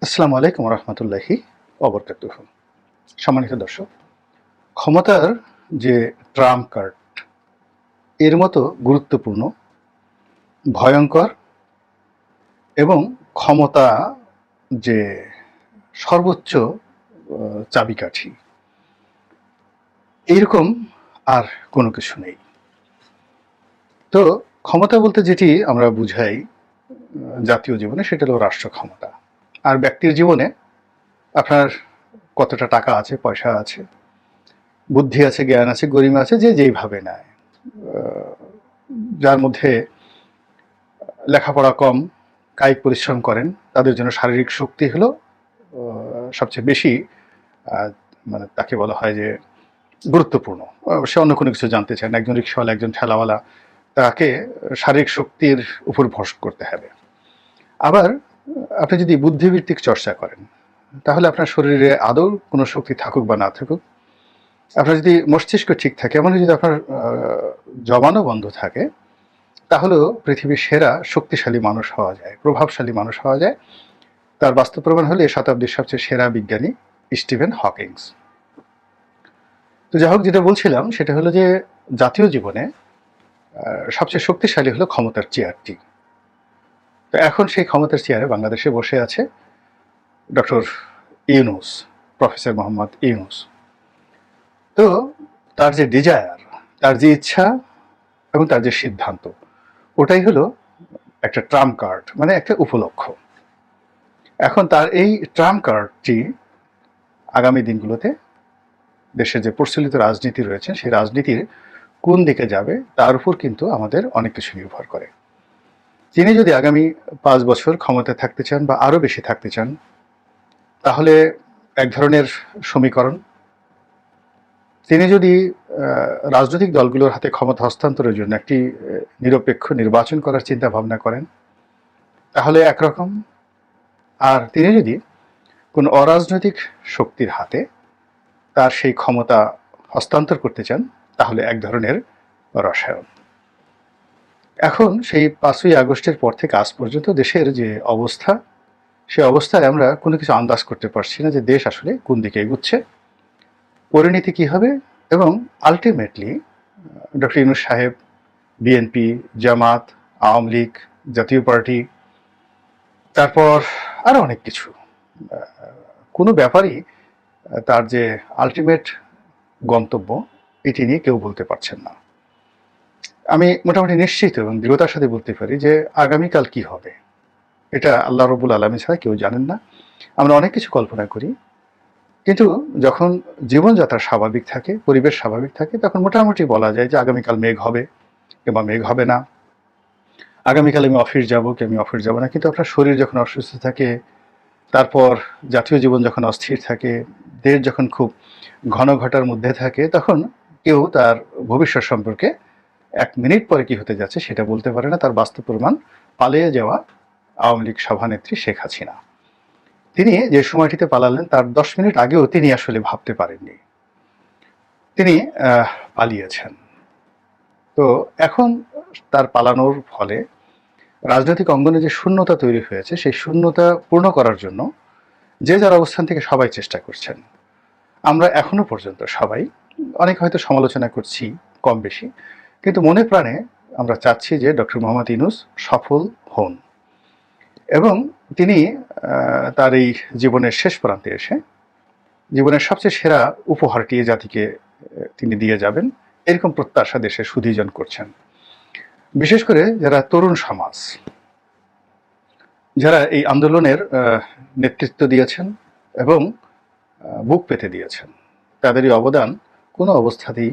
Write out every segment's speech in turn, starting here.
আসসালামু আলাইকুম রহমতুল্লাহি ওবরকাতুহ। সম্মানিত দর্শক, ক্ষমতার যে ট্রাম্প কার্ড এর মতো গুরুত্বপূর্ণ, ভয়ঙ্কর এবং ক্ষমতা যে সর্বোচ্চ চাবিকাঠি, এইরকম আর কোনো কিছু নেই। তো ক্ষমতা বলতে যেটি আমরা বুঝাই জাতীয় জীবনে, সেটা হলো রাষ্ট্র ক্ষমতা। আর ব্যক্তির জীবনে আপনার কতটা টাকা আছে, পয়সা আছে, বুদ্ধি আছে, জ্ঞান আছে, গরিমা আছে, যে যেইভাবে নেয়। যার মধ্যে লেখাপড়া কম, কায়িক পরিশ্রম করেন, তাদের জন্য শারীরিক শক্তি হলো সবচেয়ে বেশি, মানে তাকে বলা হয় যে গুরুত্বপূর্ণ। সে অন্য কোনো কিছু জানতে চান, একজন রিক্সাওয়ালা, একজন ঠেলাওয়ালা, তাকে শারীরিক শক্তির উপর ভরসা করতে হবে। আবার আপনি যদি বুদ্ধিভিত্তিক চর্চা করেন, তাহলে আপনার শরীরে আদৌ কোনো শক্তি থাকুক বা না থাকুক, আপনার যদি মস্তিষ্ক ঠিক থাকে, এমন যদি আপনার জমানো বন্ধ থাকে, তাহলেও পৃথিবীর সেরা শক্তিশালী মানুষ হওয়া যায়, প্রভাবশালী মানুষ হওয়া যায়। তার বাস্তব প্রমাণ হলো এই শতাব্দীর সবচেয়ে সেরা বিজ্ঞানী স্টিভেন হকিংস। তো যাই হোক, যেটা বলছিলাম সেটা হলো যে জাতীয় জীবনে সবচেয়ে শক্তিশালী হলো ক্ষমতার চেয়ারটি। তো এখন সেই ক্ষমতার চেয়ারে বাংলাদেশে বসে আছে ডক্টর ইউনূস, প্রফেসর মোহাম্মদ ইউনূস। তো তার যে ডিজায়ার, তার যে ইচ্ছা এবং তার যে সিদ্ধান্ত, ওটাই হলো একটা ট্রাম্প কার্ড, মানে একটা উপলক্ষ। এখন তার এই ট্রাম্প কার্ডটি আগামী দিনগুলোতে দেশের যে প্রচলিত রাজনীতি রয়েছে, সেই রাজনীতির কোন দিকে যাবে তার উপর কিন্তু আমাদের অনেক কিছু নির্ভর করে। তিনি যদি আগামী 5 বছর ক্ষমতায় থাকতে চান বা আরও বেশি থাকতে চান, তাহলে এক ধরনের সমীকরণ। তিনি যদি রাজনৈতিক দলগুলোর হাতে ক্ষমতা হস্তান্তরের জন্য একটি নিরপেক্ষ নির্বাচন করার চিন্তা ভাবনা করেন, তাহলে একরকম। আর তিনি যদি কোনো অরাজনৈতিক শক্তির হাতে তার সেই ক্ষমতা হস্তান্তর করতে চান, তাহলে এক ধরনের রসায়ন। এখন সেই 5ই আগস্টের পর থেকে আজ পর্যন্ত দেশের যে অবস্থা, সেই অবস্থায় আমরা কোনো কিছু আন্দাজ করতে পারছি না যে দেশ আসলে কোন দিকে এগুচ্ছে, পরিণতি কী হবে। এবং আলটিমেটলি ডক্টর ইউনূস সাহেব, বিএনপি, জামাত, আওয়ামী লীগ, জাতীয় পার্টি, তারপর আরও অনেক কিছু, কোনো ব্যাপারই তার যে আলটিমেট গন্তব্য, এটি নিয়ে কেউ বলতে পারছেন না। আমি মোটামুটি নিশ্চিত এবং দৃঢ়তার সাথে বলতে পারি যে আগামীকাল কি হবে, এটা আল্লাহ রব্বুল আলামিন ছাড়া কেউ জানেন না। আমরা অনেক কিছু কল্পনা করি, কিন্তু যখন জীবনযাত্রা স্বাভাবিক থাকে, পরিবেশ স্বাভাবিক থাকে, তখন মোটামুটি বলা যায় যে আগামীকাল মেঘ হবে কিংবা মেঘ হবে না, আগামীকাল আমি অফিস যাব কি আমি অফিস যাব না। কিন্তু আপনার শরীর যখন অসুস্থ থাকে, তারপর জাতীয় জীবন যখন অস্থির থাকে, দেশ যখন খুব ঘন ঘটার মধ্যে থাকে, তখন কেউ তার ভবিষ্যৎ সম্পর্কে 1 মিনিট পরে কি হতে যাচ্ছে সেটা বলতে পারে না। তার বাস্তব প্রমাণ পালিয়ে যাওয়া আওয়ামী লীগ সভানেত্রী শেখ হাসিনা। তিনি যে সময়টিতে পালালেন, তার 10 মিনিট আগেও তিনি আসলে ভাবতে পারেননি, তিনি পালিয়েছেন। তো এখন তার পালানোর ফলে রাজনৈতিক অঙ্গনে যে শূন্যতা তৈরি হয়েছে, সেই শূন্যতা পূর্ণ করার জন্য যে যার অবস্থান থেকে সবাই চেষ্টা করছেন। আমরা এখনো পর্যন্ত সবাই অনেক হয়তো সমালোচনা করছি কম বেশি, কিন্তু মনে প্রাণে আমরা চাচ্ছি যে ডক্টর মোহাম্মদ ইউনূস সফল হন এবং তিনি তার এই জীবনের শেষ প্রান্তে এসে জীবনের সবচেয়ে সেরা উপহারটি জাতিকে তিনি দিয়ে যাবেন, এরকম প্রত্যাশা দেশে সুধীজন করছেন। বিশেষ করে যারা তরুণ সমাজ, যারা এই আন্দোলনের নেতৃত্ব দিয়েছেন এবং বুক পেতে দিয়েছেন, তাদেরই অবদান কোনো অবস্থাতেই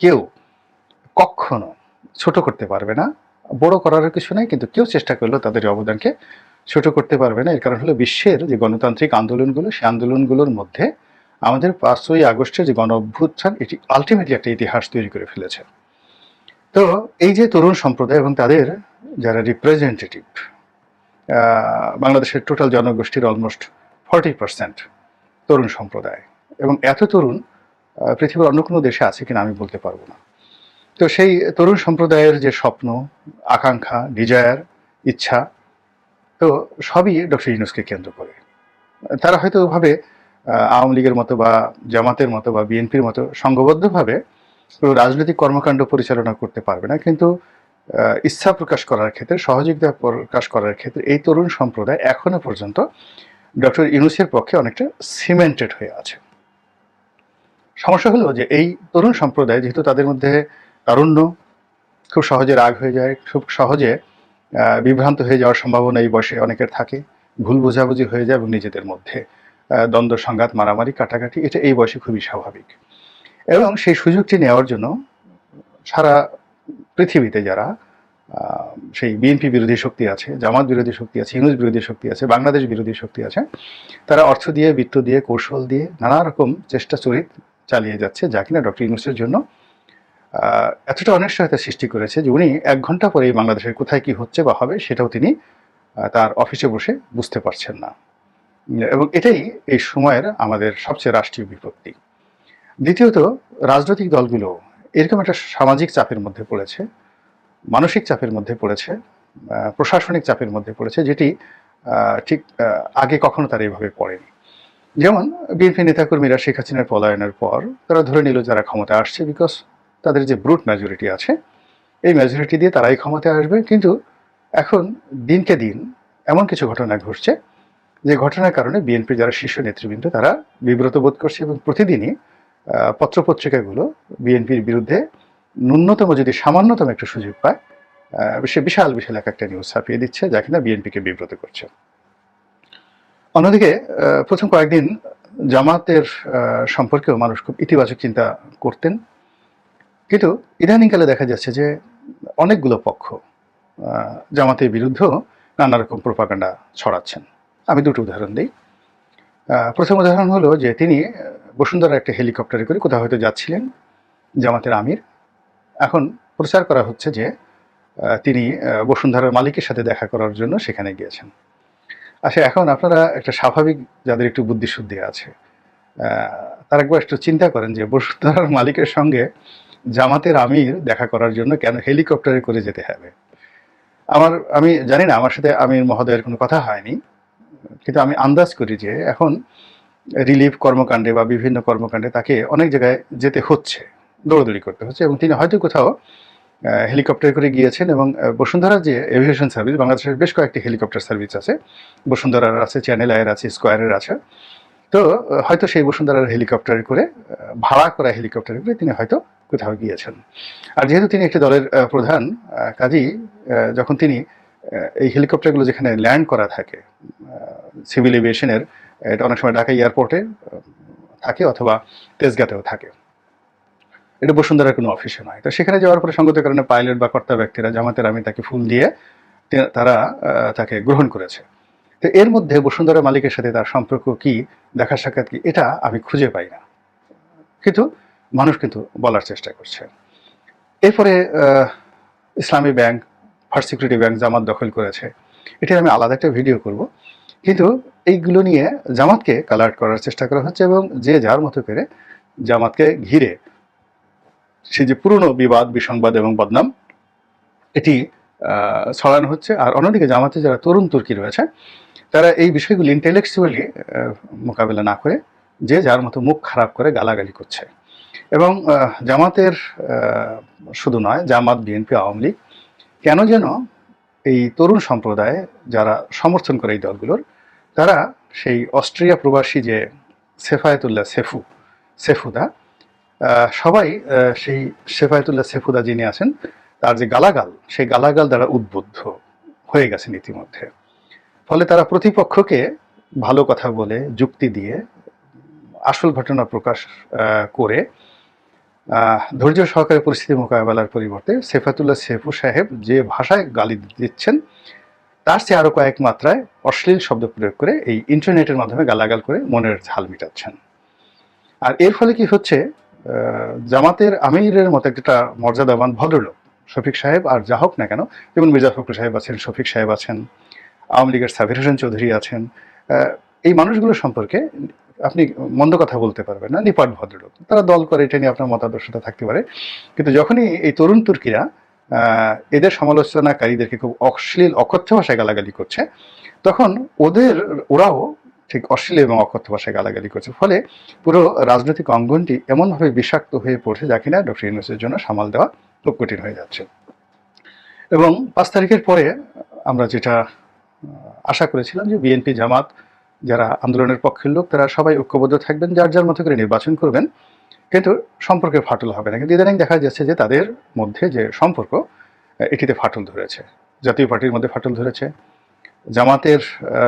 কেউ কখনো ছোট করতে পারবে না। বড় করার কিছু নাই, কিন্তু কেউ চেষ্টা করলেও তাদের অবদানকে ছোট করতে পারবে না। এর কারণ হলো বিশ্বের যে গণতান্ত্রিক আন্দোলনগুলো, সেই আন্দোলনগুলোর মধ্যে আমাদের 5ই আগস্টের যে গণ অভ্যুত্থান, এটি আলটিমেটলি একটা ইতিহাস তৈরি করে ফেলেছে। তো এই যে তরুণ সম্প্রদায় এবং তাদের যারা রিপ্রেজেন্টেটিভ, বাংলাদেশের টোটাল জনগোষ্ঠীর অলমোস্ট 40% তরুণ সম্প্রদায়, এবং এত তরুণ পৃথিবীর অন্য কোনো দেশে আছে কিনা আমি বলতে পারবো না। তো সেই তরুণ সম্প্রদায়ের যে স্বপ্ন, আকাঙ্ক্ষা, ডিজায়ার, ইচ্ছা, তো সবই ডক্টর ইউনূসকে কেন্দ্র করে। তারা হয়তো ওভাবে আওয়ামী লীগের মতো বা জামাতের মতো বা বিএনপির মতো সংঘবদ্ধভাবে কোনো রাজনৈতিক কর্মকাণ্ড পরিচালনা করতে পারবে না, কিন্তু ইচ্ছা প্রকাশ করার ক্ষেত্রে, সহযোগিতা প্রকাশ করার ক্ষেত্রে এই তরুণ সম্প্রদায় এখনো পর্যন্ত ডক্টর ইউনূসের পক্ষে অনেকটা সিমেন্টেড হয়ে আছে। সমস্যা হলো যে এই তরুণ সম্প্রদায় যেহেতু তাদের মধ্যে তারুণ্য, খুব সহজে রাগ হয়ে যায়, খুব সহজে বিভ্রান্ত হয়ে যাওয়ার সম্ভাবনা এই বয়সে অনেকের থাকে, ভুল বোঝাবুঝি হয়ে যায় এবং নিজেদের মধ্যে দ্বন্দ্ব সংঘাত মারামারি কাটাকাটি, এটা এই বয়সে খুবই স্বাভাবিক। এবং সেই সুযোগটি নেওয়ার জন্য সারা পৃথিবীতে যারা সেই বিএনপি বিরোধী শক্তি আছে, জামাত বিরোধী শক্তি আছে, ইউনূস বিরোধী শক্তি আছে, বাংলাদেশ বিরোধী শক্তি আছে, তারা অর্থ দিয়ে, বিত্ত দিয়ে, কৌশল দিয়ে নানা রকম চেষ্টা চরিত চালিয়ে যাচ্ছে, যা কিনা ডক্টর ইউনূসের জন্য এতটা অনিশ্চয়তা সৃষ্টি করেছে যে উনি 1 ঘন্টা পরেই বাংলাদেশের কোথায় কি হচ্ছে বা হবে সেটাও তিনি তার অফিসে বসে বুঝতে পারছেন না। এবং এটাই এই সময়ের আমাদের সবচেয়ে রাষ্ট্রীয় বিপত্তি। দ্বিতীয়ত, রাজনৈতিক দলগুলো এরকম একটা সামাজিক চাপের মধ্যে পড়েছে, মানসিক চাপের মধ্যে পড়েছে, প্রশাসনিক চাপের মধ্যে পড়েছে, যেটি ঠিক আগে কখনো তারা এইভাবে পড়েনি। যেমন বিএনপি নেতাকর্মীরা শেখ হাসিনার পলায়নের পর তারা ধরে নিল যারা ক্ষমতা আসছে, বিকজ তাদের যে ব্রুট মেজরিটি আছে, এই মেজরিটি দিয়ে তারাই ক্ষমতায় আসবে। কিন্তু এখন দিনকে দিন এমন কিছু ঘটনা ঘটছে যে ঘটনার কারণে বিএনপির যারা শীর্ষ নেতৃবৃন্দ তারা বিব্রত বোধ করছে এবং প্রতিদিনই পত্রপত্রিকাগুলো বিএনপির বিরুদ্ধে ন্যূনতম যদি সামান্যতম একটা সুযোগ পায় সে বিশাল বিশাল এক একটা নিউজ ছাপিয়ে দিচ্ছে, যা কিনা বিএনপিকে বিব্রত করছে। অন্যদিকে প্রথম কয়েকদিন জামাতের সম্পর্কেও মানুষ খুব ইতিবাচক চিন্তা করতেন, কিন্তু ইদানিংকালে দেখা যাচ্ছে যে অনেকগুলো পক্ষ জামাতের বিরুদ্ধেও নানা রকম প্রোপাগান্ডা ছড়াচ্ছেন। আমি দুটো উদাহরণ দিই। প্রথম উদাহরণ হলো যে তিনি বসুন্ধরা একটা হেলিকপ্টারে করে কোথাও হয়তো যাচ্ছিলেন, জামাতের আমির। এখন প্রচার করা হচ্ছে যে তিনি বসুন্ধরার মালিকের সাথে দেখা করার জন্য সেখানে গিয়েছেন। আচ্ছা, এখন আপনারা একটা স্বাভাবিক যাদের একটু বুদ্ধিশুদ্ধি আছে তারা একবার একটু চিন্তা করেন যে বসুন্ধরার মালিকের সঙ্গে জামাতের আমির দেখা করার জন্য কেন হেলিকপ্টারে করে যেতে হবে। আমি জানি না, আমার সাথে আমির মহোদয়ের কোনো কথা হয়নি, কিন্তু আমি আন্দাজ করি যে এখন রিলিফ কর্মকাণ্ডে বা বিভিন্ন কর্মকাণ্ডে তাকে অনেক জায়গায় যেতে হচ্ছে, দৌড়াদৌড়ি করতে হচ্ছে, এবং তিনি হয়তো কোথাও হেলিকপ্টারে করে গিয়েছেন। এবং বসুন্ধরার যে এভিয়েশন সার্ভিস, বাংলাদেশের বেশ কয়েকটি হেলিকপ্টার সার্ভিস আছে, বসুন্ধরার আছে, চ্যানেল আয়ের আছে, স্কয়ারের আছে। তো হয়তো সেই বসুন্ধরার হেলিকপ্টারে করে, ভাড়া করা হেলিকপ্টারে করে তিনি হয়তো কোথাও গিয়েছেন। আর যেহেতু তিনি একটি দলের প্রধান, কাজেই যখন তিনি এই হেলিকপ্টারগুলো যেখানে ল্যান্ড করা থাকে সিভিল এভিয়েশনের, এটা অনেক সময় ঢাকা এয়ারপোর্টে থাকে অথবা তেজগাঁতেও থাকে, এটা বসুন্ধরার কোনো অফিসে নয়। তো সেখানে যাওয়ার পরে সঙ্গত কারণে পাইলট বা কর্তা ব্যক্তিরা, জামাতের আমি তাকে ফুল দিয়ে তারা তাকে গ্রহণ করেছে। তো এর মধ্যে বসুন্ধরা মালিকের সাথে তার সম্পর্ক কি, দেখা সাক্ষাৎ কি, এটা আমি খুঁজে পাই না, কিন্তু মানুষ কিন্তু বলার চেষ্টা করছে। এরপরে ইসলামী ব্যাংক, ফার্স্ট সিকিউরিটি ব্যাংক জামাত দখল করেছে, এটা আমি আলাদা একটা ভিডিও করব। কিন্তু এইগুলো নিয়ে জামাতকে কালার করার চেষ্টা করা হচ্ছে এবং যে যার মতো করে জামাতকে ঘিরে সে যে পুরনো বিবাদ, বিসংবাদ এবং বদনাম এটি ছড়ানো হচ্ছে। আর অন্যদিকে জামাতে যারা তরুণ তুর্কি রয়েছে তারা এই বিষয়গুলি ইন্টেলেকচুয়ালি মোকাবেলা না করে যে যার মতো মুখ খারাপ করে গালাগালি করছে। এবং জামাতের শুধু নয়, জামাত, বিএনপি, আওয়ামী লীগ কেন যেন এই তরুণ সম্প্রদায় যারা সমর্থন করে এই দলগুলোর, তারা সেই অস্ট্রিয়া প্রবাসী যে সেফায়েতুল্লাহ সেফুদা, সবাই সেই সেফায়েতুল্লাহ সেফুদা যিনি আছেন তার যে গালাগাল, সেই গালাগাল দ্বারা উদ্বুদ্ধ হয়ে গেছেন ইতিমধ্যে। ফলে তারা প্রতিপক্ষকে ভালো কথা বলে, যুক্তি দিয়ে, আসল ঘটনা প্রকাশ করে ধৈর্য সহকারে পরিস্থিতি মোকাবেলার পরিবর্তে সেফাতুল্লাহ সেফু সাহেব যে ভাষায় গালি দিচ্ছেন তার চেয়ে আরও কয়েক মাত্রায় অশ্লীল শব্দ প্রয়োগ করে এই ইন্টারনেটের মাধ্যমে গালাগাল করে মনের ঝাল মিটাচ্ছেন। আর এর ফলে কি হচ্ছে, জামাতের আমিরের মতো একটা মর্যাদাবান ভদ্রলোক শফিক সাহেব, আর যা হোক না কেন, যেমন মির্জা ফখরুল সাহেব আছেন, শফিক সাহেব আছেন, আওয়ামী লীগের সাবির হোসেন চৌধুরী আছেন, এই মানুষগুলো সম্পর্কে আপনি মন্দ কথা বলতে পারবেন না, নিপাট ভদ্রলোক, তারা দল করে, এটা নিয়ে আপনার মতাদর্শতা থাকতে পারে। কিন্তু যখনই এই তরুণ তুর্কিরা এদের সমালোচনাকারীদেরকে খুব অশ্লীল অকথ্য ভাষায় গালাগালি করছে, তখন ওরাও ঠিক অশ্লীল এবং অকথ্য ভাষায় গালাগালি করছে। ফলে পুরো রাজনৈতিক অঙ্গনটি এমনভাবে বিষাক্ত হয়ে পড়ছে যা কিনা ডক্টর ইউনূসের জন্য সামাল দেওয়া খুব কঠিন হয়ে যাচ্ছে। এবং 5 তারিখের পরে আমরা যেটা আশা করেছিলাম যে বিএনপি জামাত যারা আন্দোলনের পক্ষের লোক তারা সবাই ঐক্যবদ্ধ থাকবেন, যার যার মতো করে নির্বাচন করবেন, কিন্তু সম্পর্কে ফাটল হবে না। কিন্তু ইদানিং দেখা যাচ্ছে যে তাদের মধ্যে যে সম্পর্ক এটিতে ফাটল ধরেছে। জাতীয় পার্টির মধ্যে ফাটল ধরেছে, জামাতের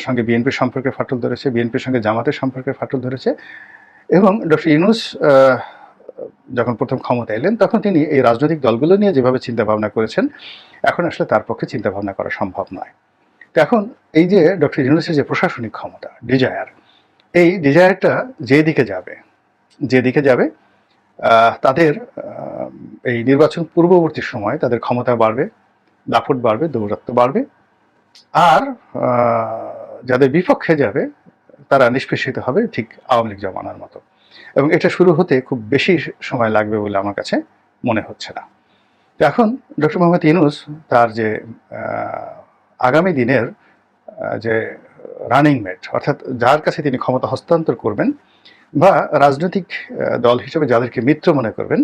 সঙ্গে বিএনপির সম্পর্কে ফাটল ধরেছে, বিএনপির সঙ্গে জামাতের সম্পর্কে ফাটল ধরেছে। এবং ডক্টর ইউনূস যখন প্রথম ক্ষমতা এলেন তখন তিনি এই রাজনৈতিক দলগুলো নিয়ে যেভাবে চিন্তা ভাবনা করেছেন, এখন আসলে তার পক্ষে চিন্তা ভাবনা করা সম্ভব নয়। তো এখন এই যে ডক্টর ইউনূসের যে প্রশাসনিক ক্ষমতা, ডিজায়ার, এই ডিজায়ারটা যেদিকে যাবে তাদের এই নির্বাচন পূর্ববর্তী সময় তাদের ক্ষমতা বাড়বে, দাপট বাড়বে, দৌরাত্ম্য বাড়বে, আর যাদের বিপক্ষে যাবে তারা নিষ্পেষিত হবে ঠিক আওয়ামী লীগ জমানার মতো। এবং এটা শুরু হতে খুব বেশি সময় লাগবে বলে আমার কাছে মনে হচ্ছে না। তো এখন ডক্টর মোহাম্মদ ইউনূস তার যে আগামী দিনের যে রানিং মেট, অর্থাৎ যার কাছে তিনি ক্ষমতা হস্তান্তর করবেন বা রাজনৈতিক দল হিসেবে যাদেরকে মিত্র মনে করবেন,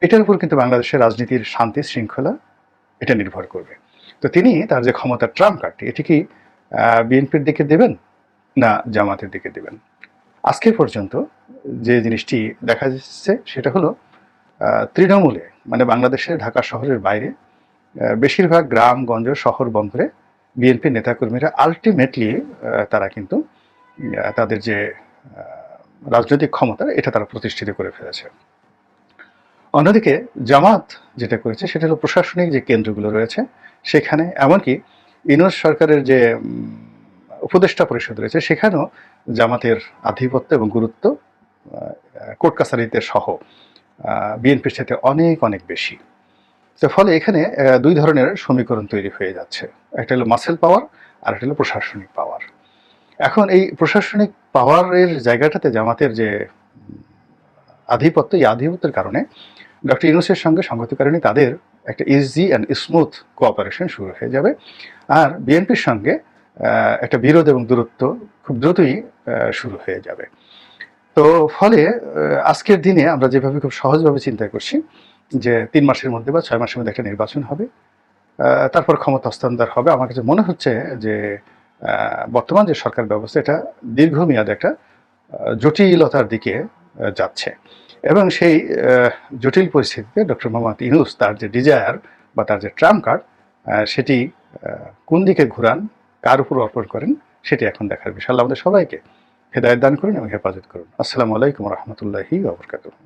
এটার উপর কিন্তু বাংলাদেশের রাজনীতির শান্তি শৃঙ্খলা এটা নির্ভর করবে। তো তিনি তার যে ক্ষমতার ট্রাম্প কার্ডটি, এটি কি বিএনপির দিকে দেবেন না জামাতের দিকে দেবেন? আজকে পর্যন্ত যে জিনিসটি দেখা যাচ্ছে সেটা হলো তৃণমূলে, মানে বাংলাদেশের ঢাকা শহরের বাইরে বেশিরভাগ গ্রামগঞ্জ শহর বন্দরে বিএনপির নেতাকর্মীরা আলটিমেটলি তারা কিন্তু তাদের যে রাজনৈতিক ক্ষমতা এটা তারা প্রতিষ্ঠিত করে ফেলেছে। অন্যদিকে জামাত যেটা করেছে সেটা হলো প্রশাসনিক যে কেন্দ্রগুলো রয়েছে সেখানে, এমনকি ইউনূস সরকারের যে উপদেষ্টা পরিষদ রয়েছে সেখানেও জামাতের আধিপত্য এবং গুরুত্ব কোর্ট কাছারিতে সহ বিএনপির সাথে অনেক অনেক বেশি। তো ফলে এখানে দুই ধরনের সমীকরণ তৈরি হয়ে যাচ্ছে, একটা হলো মাসেল পাওয়ার আর একটা হলো প্রশাসনিক পাওয়ার। এখন এই প্রশাসনিক পাওয়ারের জায়গাটাতে জামাতের যে আধিপত্য, এই আধিপত্যের কারণে ডক্টর ইউনূসের সঙ্গে সংগতিকারণে তাদের একটা ইজি অ্যান্ড স্মুথ কোঅপারেশন শুরু হয়ে যাবে, আর বিএনপির সঙ্গে একটা বিরোধ এবং দূরত্ব খুব দ্রুতই শুরু হয়ে যাবে। তো ফলে আজকের দিনে আমরা যেভাবে খুব সহজভাবে চিন্তা করছি যে 3 মাসের মধ্যে বা 6 মাসের মধ্যে একটা নির্বাচন হবে, তারপর ক্ষমতা হস্তান্তর হবে, আমার কাছে মনে হচ্ছে যে বর্তমান যে সরকার ব্যবস্থা এটা দীর্ঘমেয়াদে একটা জটিলতার দিকে যাচ্ছে। এবং সেই জটিল পরিস্থিতিতে ডক্টর মোহাম্মদ ইউনূস তার যে ডিজায়ার বা তার যে ট্রাম্প কার্ড সেটি কোন দিকে ঘুরান, কার উপর অর্পণ করেন, সেটি এখন দেখার বিষয়। আল্লাহ আমাদের সবাইকে হেদায়েত দান করুন এবং হেফাজত করুন। আসসালামু আলাইকুম ওয়া রাহমাতুল্লাহি ওয়া বারাকাতুহু।